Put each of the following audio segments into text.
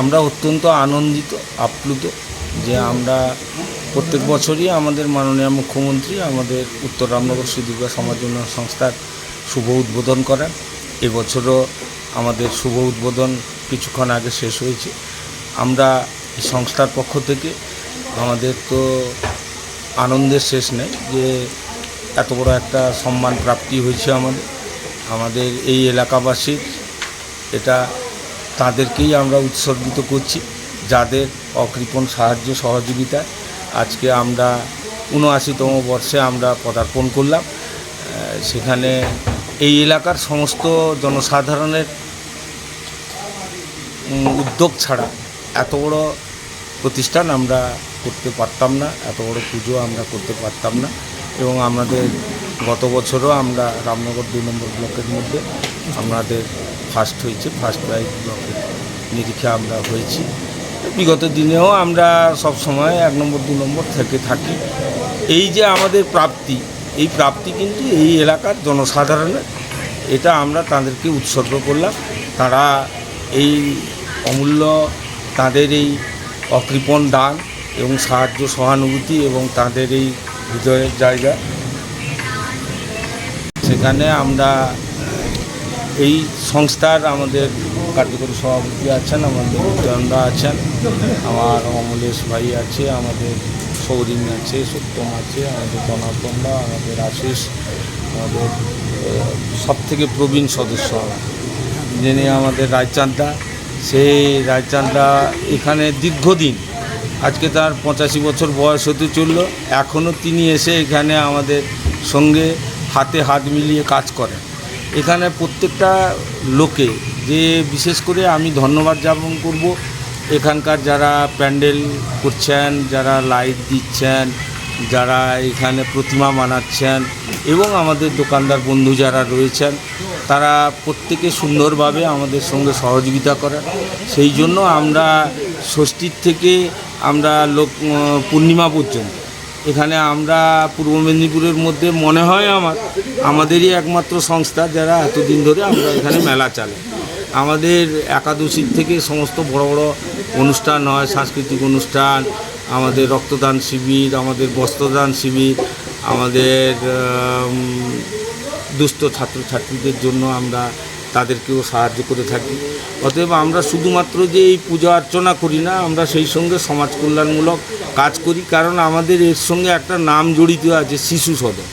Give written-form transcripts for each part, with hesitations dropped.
আমরা অত্যন্ত আনন্দিত, আপ্লুত যে আমরা প্রত্যেক বছরই আমাদের মাননীয় মুখ্যমন্ত্রী আমাদের উত্তর রামনগর শ্রী দুর্গা সমাজ উন্নয়ন সংস্থার শুভ উদ্বোধন করেন। এবছরও আমাদের শুভ উদ্বোধন কিছুক্ষণ আগে শেষ হয়েছে। আমরা এই সংস্থার পক্ষ থেকে আমাদের তো আনন্দের শেষ নেই যে এত বড় একটা সম্মান প্রাপ্তি হয়েছে আমাদের এই এলাকাবাসীর। এটা তাদেরকেই আমরা উৎসর্গিত করছি, যাদের অকৃপণ সাহায্য সহযোগিতায় আজকে আমরা ৭৯তম বর্ষে আমরা পদার্পণ করলাম। সেখানে এই এলাকার সমস্ত জনসাধারণের উদ্যোগ ছাড়া এত বড় প্রতিষ্ঠান আমরা করতে পারতাম না, এত বড় পুজো আমরা করতে পারতাম না। এবং আমাদের গত বছরও আমরা রামনগর ২ নম্বর ব্লকের মধ্যে আমাদের ফার্স্ট হয়েছে, ফার্স্ট প্রাইজ ব্লকের নিরিখে আমরা হয়েছি। বিগত দিনেও আমরা সব সময় ১ নম্বর ২ নম্বর থেকে থাকি। এই যে আমাদের প্রাপ্তি, এই প্রাপ্তি কিন্তু এই এলাকার জনসাধারণের, এটা আমরা তাদেরকে উৎসর্গ করলাম। তারা এই অমূল্য তাদের এই অকৃপণ দান এবং সাহায্য সহানুভূতি এবং তাদের এই হৃদয়ের জায়গা, সেখানে আমরা এই সংস্থার আমাদের কার্যকরী সভাপতি আছেন, আমাদের উদয়নদা আছেন, আমার অমলেশ ভাই আছে, আমাদের সৌরিন আছে, সত্যম আছে, আমাদের জনার্দনদা, আমাদের আশিস, আমাদের সবথেকে প্রবীণ সদস্য যিনি আমাদের রায়চাঁদদা। সেই রায়চাঁদদা এখানে দীর্ঘদিন, আজকে তার ৮৫ বছর বয়স হতে চলল, এখনও তিনি এসে এখানে আমাদের সঙ্গে হাতে হাত মিলিয়ে কাজ করেন। এখানে প্রত্যেকটা লোকে, যে বিশেষ করে আমি ধন্যবাদ জ্ঞাপন করব এখানকার যারা প্যান্ডেল করছেন, যারা লাইট দিচ্ছেন, যারা এখানে প্রতিমা বানাচ্ছেন এবং আমাদের দোকানদার বন্ধু যারা রয়েছেন, তারা প্রত্যেকে সুন্দরভাবে আমাদের সঙ্গে সহযোগিতা করেন। সেই জন্য আমরা ষষ্ঠীর থেকে আমরা পূর্ণিমা পর্যন্ত এখানে আমরা পূর্ব মেদিনীপুরের মধ্যে মনে হয় আমাদেরই একমাত্র সংস্থা যারা এতদিন ধরে আমরা এখানে মেলা চালাই। আমাদের একাদশীর থেকে সমস্ত বড় বড় অনুষ্ঠান হয়, সাংস্কৃতিক অনুষ্ঠান, আমাদের রক্তদান শিবির, আমাদের বস্ত্রদান শিবির, আমাদের দুস্থ ছাত্রছাত্রীদের জন্য আমরা তাদেরকেও সাহায্য করে থাকি। অতএব আমরা শুধুমাত্র যে এই পূজা অর্চনা করি না, আমরা সেই সঙ্গে সমাজ কল্যাণমূলক কাজ করি। কারণ আমাদের এর সঙ্গে একটা নাম জড়িত আছে, শিশু সদন।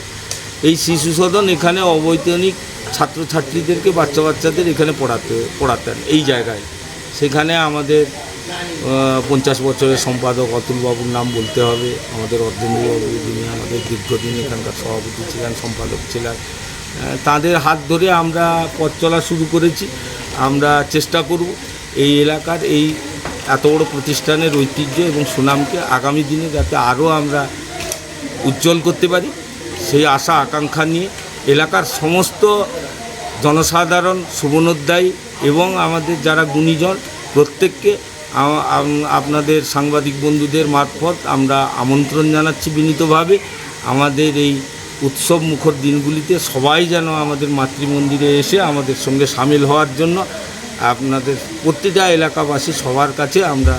এই শিশু সদন এখানে অবৈতনিক ছাত্রছাত্রীদেরকে, বাচ্চাদের এখানে পড়াতেন এই জায়গায়। সেখানে আমাদের ৫০ বছরের সম্পাদক অতুলবাবুর নাম বলতে হবে, আমাদের অর্ধেন্দুবাবু, যিনি আমাদের দীর্ঘদিন এখানকার সভাপতি ছিলেন, সম্পাদক ছিলেন। তাদের হাত ধরে আমরা পথ চলা শুরু করেছি। আমরা চেষ্টা করব এই এলাকার এই এত বড় প্রতিষ্ঠানের ঐতিহ্য এবং সুনামকে আগামী দিনে যাতে আরও আমরা উজ্জ্বল করতে পারি, সেই আশা আকাঙ্ক্ষা নিয়ে এলাকার সমস্ত জনসাধারণ, শুভনোদ্দায়ী এবং আমাদের যারা গুণীজন প্রত্যেককে আপনাদের সাংবাদিক বন্ধুদের মারফত আমরা আমন্ত্রণ জানাচ্ছি বিনীতভাবে। আমাদের এই উৎসব মুখর দিনগুলিতে সবাই যেন আমাদের মাতৃমন্দিরে এসে আমাদের সঙ্গে সামিল হওয়ার জন্য আপনাদের প্রতিটা এলাকাবাসী সবার কাছে আমরা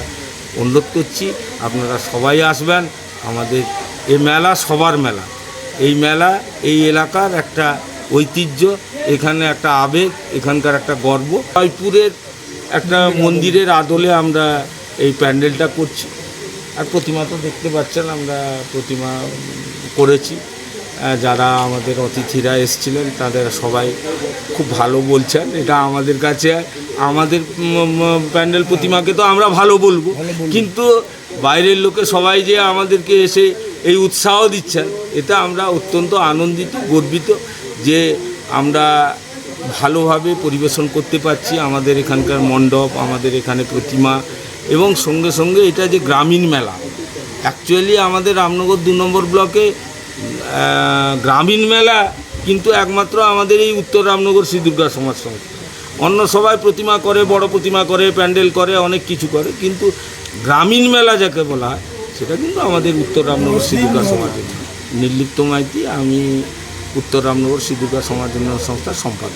অনুরোধ করছি। আপনারা সবাই আসবেন। আমাদের এই মেলা সবার মেলা, এই মেলা এই এলাকার একটা ঐতিহ্য, এখানে একটা আবেগ, এখানকার একটা গর্ব। জয়পুরের একটা মন্দিরের আদলে আমরা এই প্যান্ডেলটা করছি। আর প্রতিমা তো দেখতে পাচ্ছেন, আমরা প্রতিমা করেছি। যারা আমাদের অতিথিরা এসেছিলেন তাদের সবাই খুব ভালো বলছেন। এটা আমাদের কাছে, আমাদের প্যান্ডেল প্রতিমাকে তো আমরা ভালো বলবো, কিন্তু বাইরের লোকে সবাই যে আমাদেরকে এসে এই উৎসাহ দিচ্ছেন, এটা আমরা অত্যন্ত আনন্দিত, গর্বিত যে আমরা ভালোভাবে পরিবেশন করতে পারছি। আমাদের এখানকার মণ্ডপ, আমাদের এখানে প্রতিমা এবং সঙ্গে সঙ্গে এটা যে গ্রামীণ মেলা, অ্যাকচুয়ালি আমাদের রামনগর ২ নম্বর ব্লকে গ্রামীণ মেলা কিন্তু একমাত্র আমাদের এই উত্তর রামনগর শ্রী দুর্গা সমাজ সংস্থা। অন্য সবাই প্রতিমা করে, বড় প্রতিমা করে, প্যান্ডেল করে, অনেক কিছু করে, কিন্তু গ্রামীণ মেলা যাকে বলা হয় সেটা কিন্তু আমাদের উত্তর রামনগর শ্রী দুর্গা সমাজের। নির্লিপ্ত মাইতি, আমি উত্তর রামনগর শ্রী দুর্গা সমাজ উন্নয়ন সংস্থার সম্পাদক।